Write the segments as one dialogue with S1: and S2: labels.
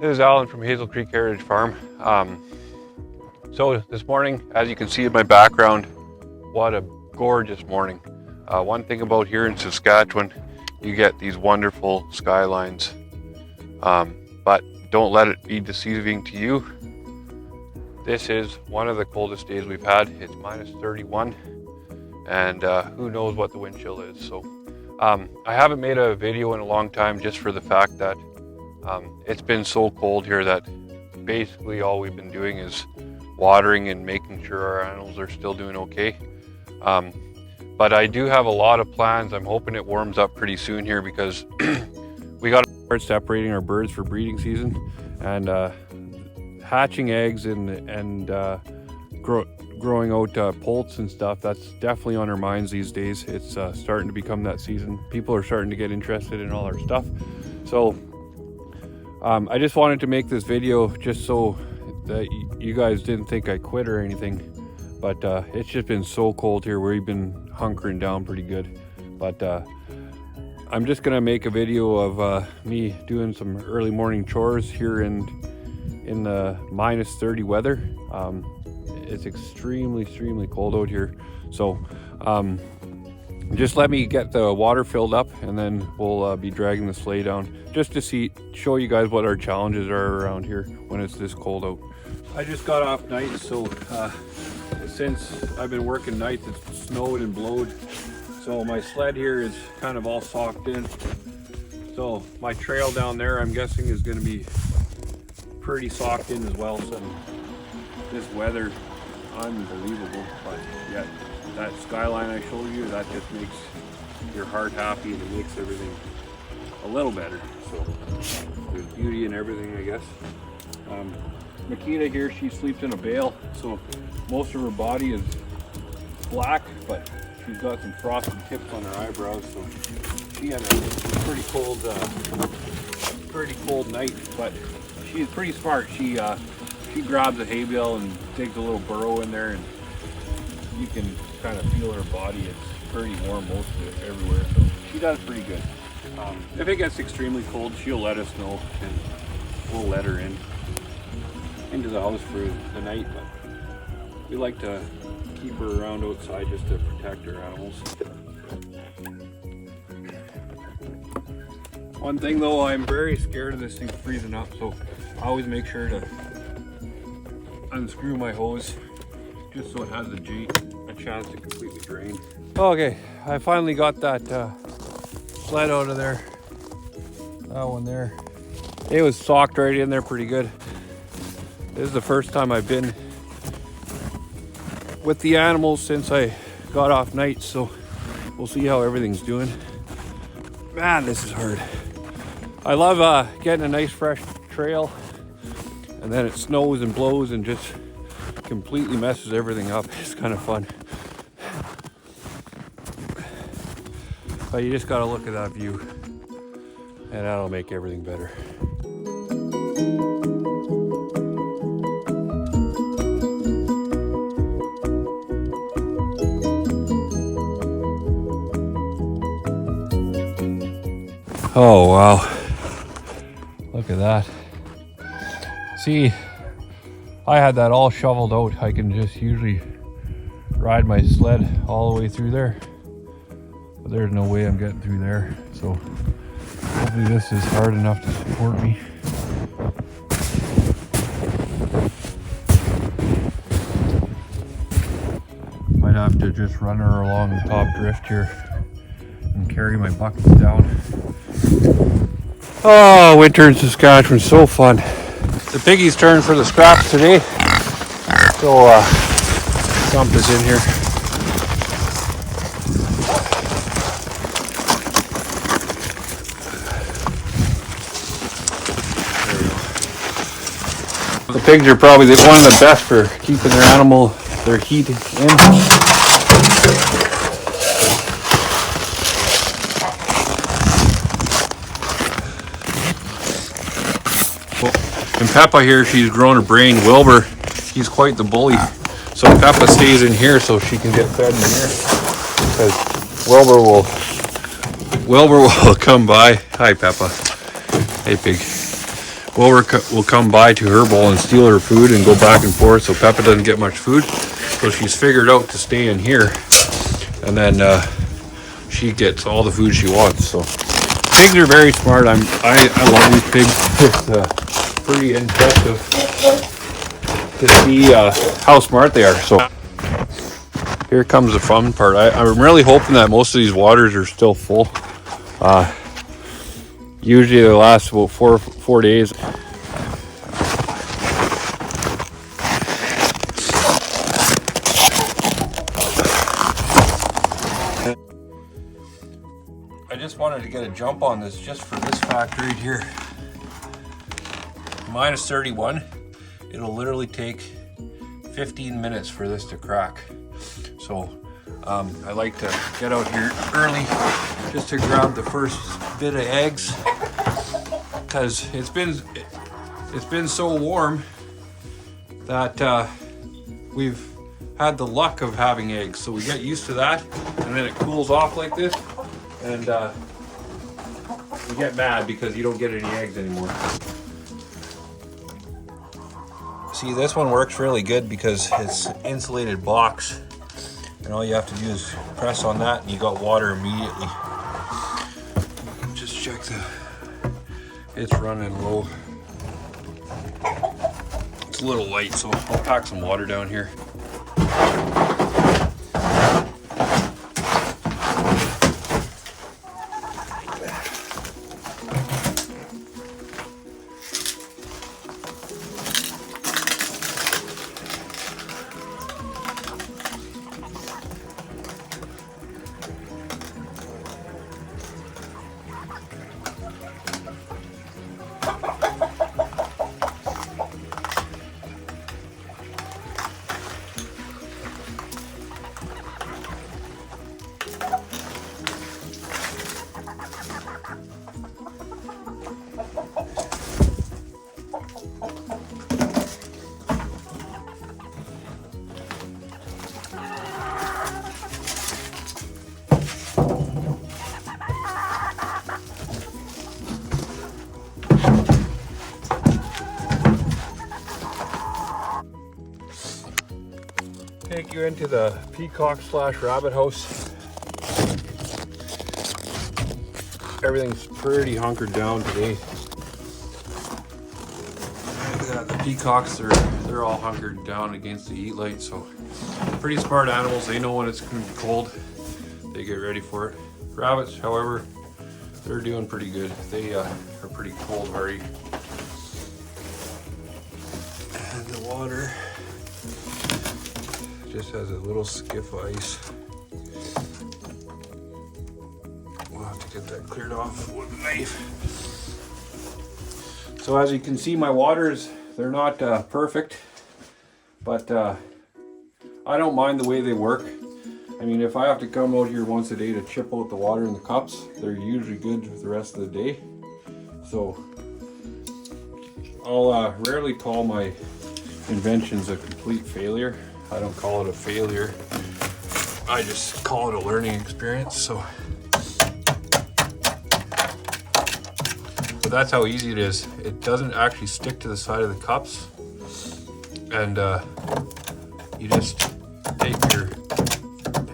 S1: This is Alan from Hazel Creek Heritage Farm. So this morning, as you can see in my background, what a gorgeous morning. One thing about here in Saskatchewan, you get these wonderful skylines, but don't let it be deceiving to you. This is one of the coldest days we've had. It's minus 31, and who knows what the wind chill is. So I haven't made a video in a long time, just for the fact that it's been so cold here that basically all we've been doing is watering and making sure our animals are still doing okay. But I do have a lot of plans. I'm hoping it warms up pretty soon here, because we got to start separating our birds for breeding season, and hatching eggs and growing out poults and stuff. That's definitely on our minds these days. It's starting to become that season. People are starting to get interested in all our stuff. So I just wanted to make this video just so that you guys didn't think I quit or anything, but it's just been so cold here. We've been hunkering down pretty good, but I'm just gonna make a video of me doing some early morning chores here in the minus 30 weather. It's extremely cold out here, so just let me get the water filled up, and then we'll be dragging the sleigh down just to show you guys what our challenges are around here when it's this cold out. I just got off nights, so since I've been working nights, it's snowed and blowed, so my sled here is kind of all socked in. So my trail down there, I'm guessing, is going to be pretty socked in as well. So this weather, unbelievable. But yet that skyline I showed you, that just makes your heart happy, and it makes everything a little better. So there's beauty in everything, I guess. Makita here, she sleeps in a bale, so most of her body is black, but she's got some frosted tips on her eyebrows, so she had a pretty cold night, but she's pretty smart. She grabs a hay bale and digs a little burrow in there, and you can kind of feel her body. It's pretty warm most of it everywhere, so she does pretty good. If it gets extremely cold, she'll let us know, and we'll let her into the house for the night, but we like to keep her around outside just to protect our animals. One thing though, I'm very scared of this thing freezing up, so I always make sure to unscrew my hose just so it has a chance to completely drain. Okay, I finally got that sled out of there. That one there. It was socked right in there pretty good. This is the first time I've been with the animals since I got off nights, so we'll see how everything's doing. Man, this is hard. I love getting a nice fresh trail, and then it snows and blows and just completely messes everything up. It's kind of fun. But you just gotta look at that view, and that'll make everything better. Oh wow, look at that. See, I had that all shoveled out. I can just usually ride my sled all the way through there, but there's no way I'm getting through there, so hopefully this is hard enough to support me. Might have to just run her along the top drift here and carry my buckets down. Oh, winter in Saskatchewan, so fun. The piggy's turn for the scraps today, so Gump is in here. The pigs are probably one of the best for keeping their heat in. And Peppa here, she's grown her brain. Wilbur, he's quite the bully. So Peppa stays in here so she can get fed in here. Because Wilbur will come by. Hi, Peppa. Hey, pig. Glover will come by to her bowl and steal her food and go back and forth, so Peppa doesn't get much food. So she's figured out to stay in here, and then she gets all the food she wants. So pigs are very smart. I love these pigs. It's pretty impressive to see how smart they are. So here comes the fun part. I'm really hoping that most of these waters are still full. Usually they last about four days. I just wanted to get a jump on this just for this fact right here. Minus 31. It'll literally take 15 minutes for this to crack. So I like to get out here early just to grab the first bit of eggs, because it's been so warm that we've had the luck of having eggs, so we get used to that, and then it cools off like this, and you get mad because you don't get any eggs anymore. See, this one works really good because it's insulated box, and all you have to do is press on that and you got water immediately. Just check it's running low. It's a little light, so I'll pack some water down here. Take you into the peacock/rabbit house. Everything's pretty hunkered down today. The peacocks, they're all hunkered down against the heat light, so pretty smart animals. They know when it's going to be cold. They get ready for it. Rabbits, however, they're doing pretty good. They are pretty cold hardy. And the water just has a little skiff of ice. We'll have to get that cleared off with a knife. So as you can see, my waters, they're not perfect, but I don't mind the way they work. I mean, if I have to come out here once a day to chip out the water in the cups, they're usually good for the rest of the day. So I'll rarely call my inventions a complete failure. I don't call it a failure. I just call it a learning experience. So, but that's how easy it is. It doesn't actually stick to the side of the cups, and you just take your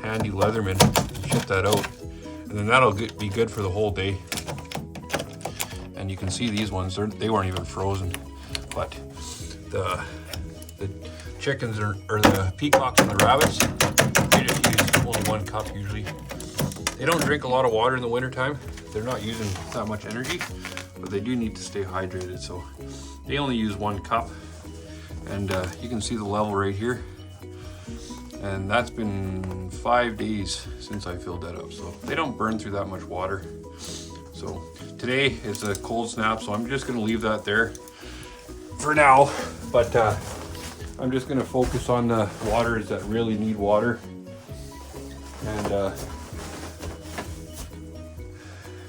S1: handy Leatherman and chip that out, and then that'll be good for the whole day. And you can see these ones, they weren't even frozen, but the chickens or the peacocks and the rabbits, they just use only 1 cup usually. They don't drink a lot of water in the wintertime. They're not using that much energy, but they do need to stay hydrated, so they only use 1 cup. And you can see the level right here, and that's been 5 days since I filled that up, so they don't burn through that much water. So today is a cold snap, so I'm just going to leave that there for now, but I'm just going to focus on the waters that really need water, and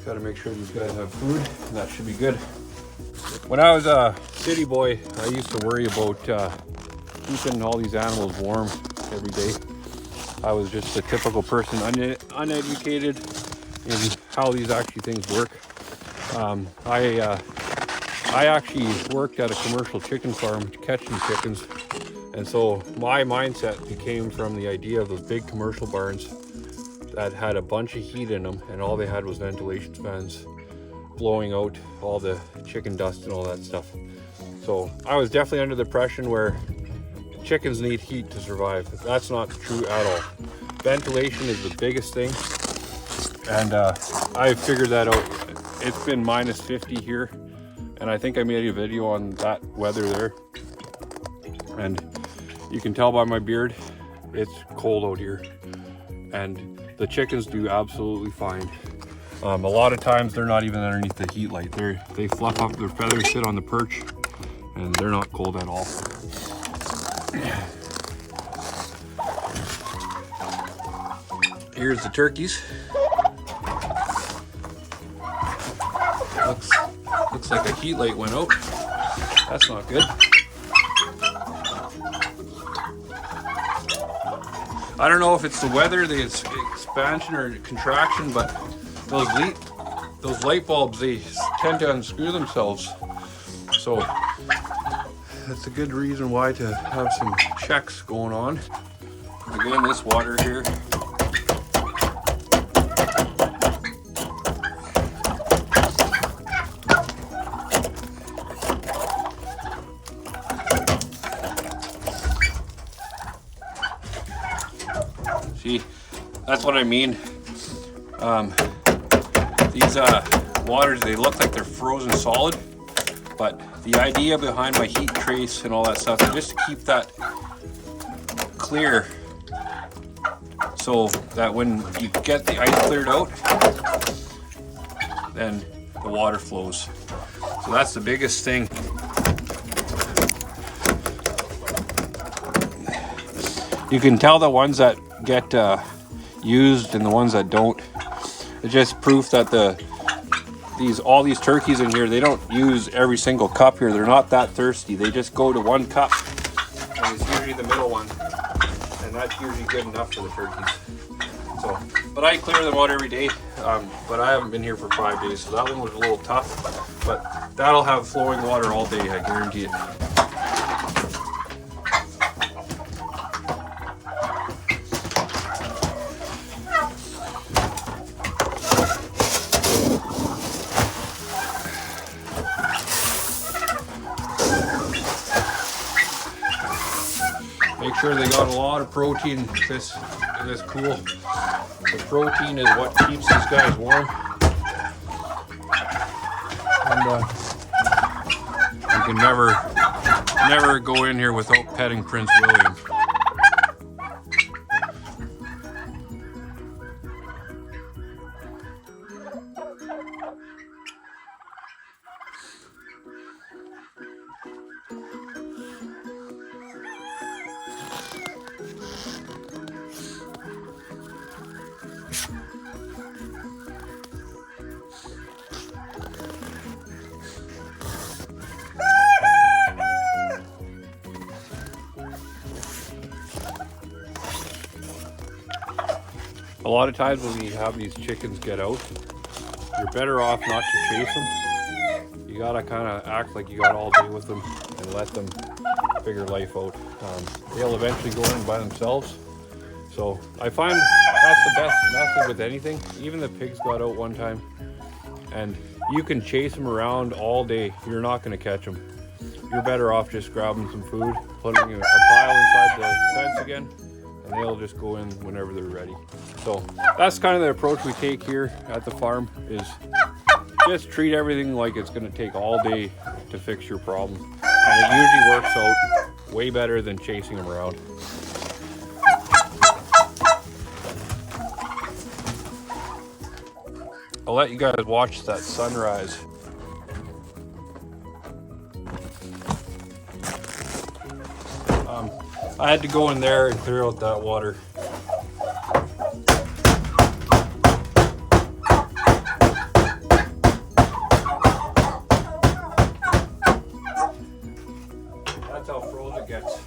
S1: got to make sure these guys have food, and that should be good. When I was a city boy, I used to worry about keeping all these animals warm every day. I was just a typical person, uneducated in how these things work. I I actually worked at a commercial chicken farm catching chickens, and so my mindset became from the idea of those big commercial barns that had a bunch of heat in them, and all they had was ventilation fans blowing out all the chicken dust and all that stuff. So I was definitely under the impression where chickens need heat to survive. That's not true at all. Ventilation is the biggest thing, and I figured that out. It's been minus 50 here, and I think I made a video on that weather there, and you can tell by my beard it's cold out here, and the chickens do absolutely fine. A lot of times they're not even underneath the heat light. They fluff up their feathers, sit on the perch, and they're not cold at all. Here's the turkeys. Looks like a heat light went out. That's not good. I don't know if it's the weather, the expansion or contraction, but those light bulbs, they tend to unscrew themselves. So that's a good reason why to have some checks going on. Again, this water here. See, that's what I mean. These waters, they look like they're frozen solid, but the idea behind my heat trace and all that stuff is just to keep that clear, so that when you get the ice cleared out, then the water flows. So that's the biggest thing. You can tell the ones that get used and the ones that don't. It's just proof that all these turkeys in here, they don't use every single cup here. They're not that thirsty. They just go to one cup, and it's usually the middle one, and that's usually good enough for the turkeys. So, but I clear them out every day. But I haven't been here for 5 days, so that one was a little tough. But that'll have flowing water all day, I guarantee it. Make sure they got a lot of protein in this pool. The protein is what keeps these guys warm. And you can never go in here without petting Prince William. A lot of times when you have these chickens get out, you're better off not to chase them. You gotta kind of act like you got all day with them and let them figure life out. They'll eventually go in by themselves. So I find that's the best method with anything. Even the pigs got out one time, and you can chase them around all day. You're not gonna catch them. You're better off just grabbing some food, putting a pile inside the fence again, and they'll just go in whenever they're ready. So that's kind of the approach we take here at the farm, is just treat everything like it's going to take all day to fix your problem. And it usually works out way better than chasing them around. I'll let you guys watch that sunrise. I had to go in there and clear out that water. That's how frozen it gets.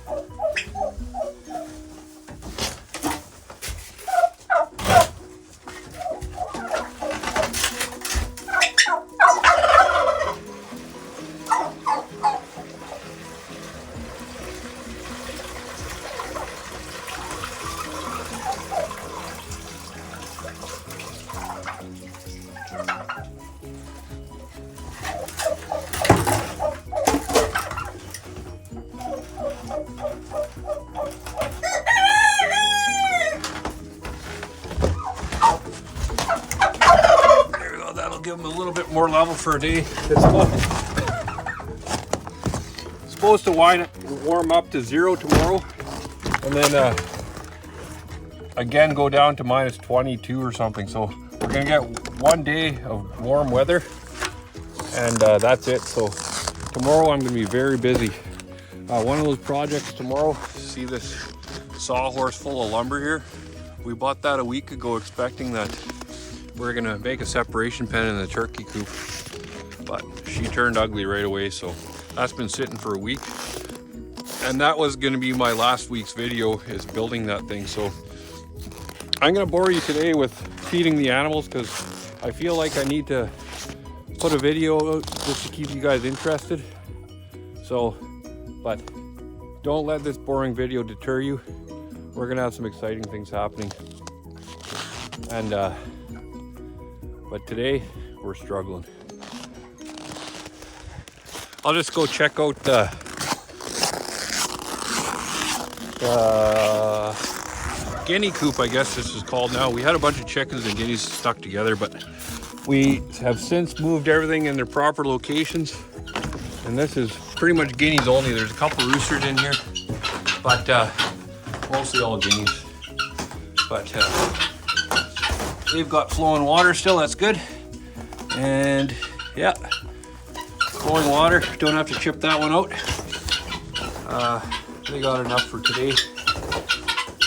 S1: give them a little bit more level for a day. It's supposed to warm up to 0 tomorrow, and then again go down to minus 22 or something. So we're gonna get 1 day of warm weather, and that's it. So tomorrow I'm gonna be very busy. One of those projects tomorrow, see this sawhorse full of lumber here? We bought that a week ago expecting that we're gonna make a separation pen in the turkey coop, but she turned ugly right away, so that's been sitting for a week. And that was gonna be my last week's video, is building that thing. So I'm gonna bore you today with feeding the animals, because I feel like I need to put a video out just to keep you guys interested. So, but don't let this boring video deter you. We're gonna have some exciting things happening. And but today we're struggling. I'll just go check out the guinea coop, I guess this is called now. We had a bunch of chickens and guineas stuck together, but we have since moved everything in their proper locations. And this is pretty much guineas only. There's a couple roosters in here, but mostly all guineas. But they've got flowing water still, that's good. And yeah, flowing water, don't have to chip that one out. They got enough for today.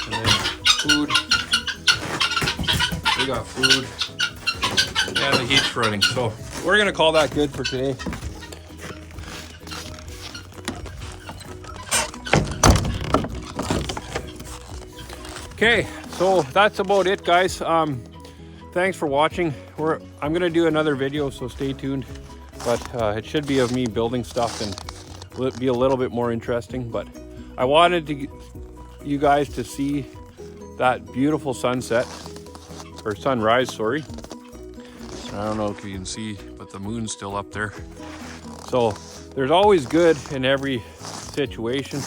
S1: And then food, they got food, and the heat's running. So we're gonna call that good for today. Okay, so that's about it, guys. Thanks for watching. I'm gonna do another video, so stay tuned. But it should be of me building stuff and will be a little bit more interesting. But I wanted you guys to see that beautiful sunset, or sunrise, sorry. I don't know if you can see, but the moon's still up there. So there's always good in every situation.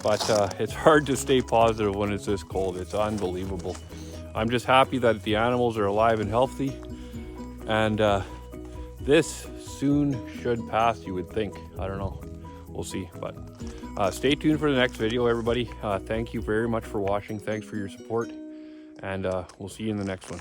S1: But it's hard to stay positive when it's this cold. It's unbelievable. I'm just happy that the animals are alive and healthy. And this soon should pass, you would think. I don't know. We'll see. But stay tuned for the next video, everybody. Thank you very much for watching. Thanks for your support. And we'll see you in the next one.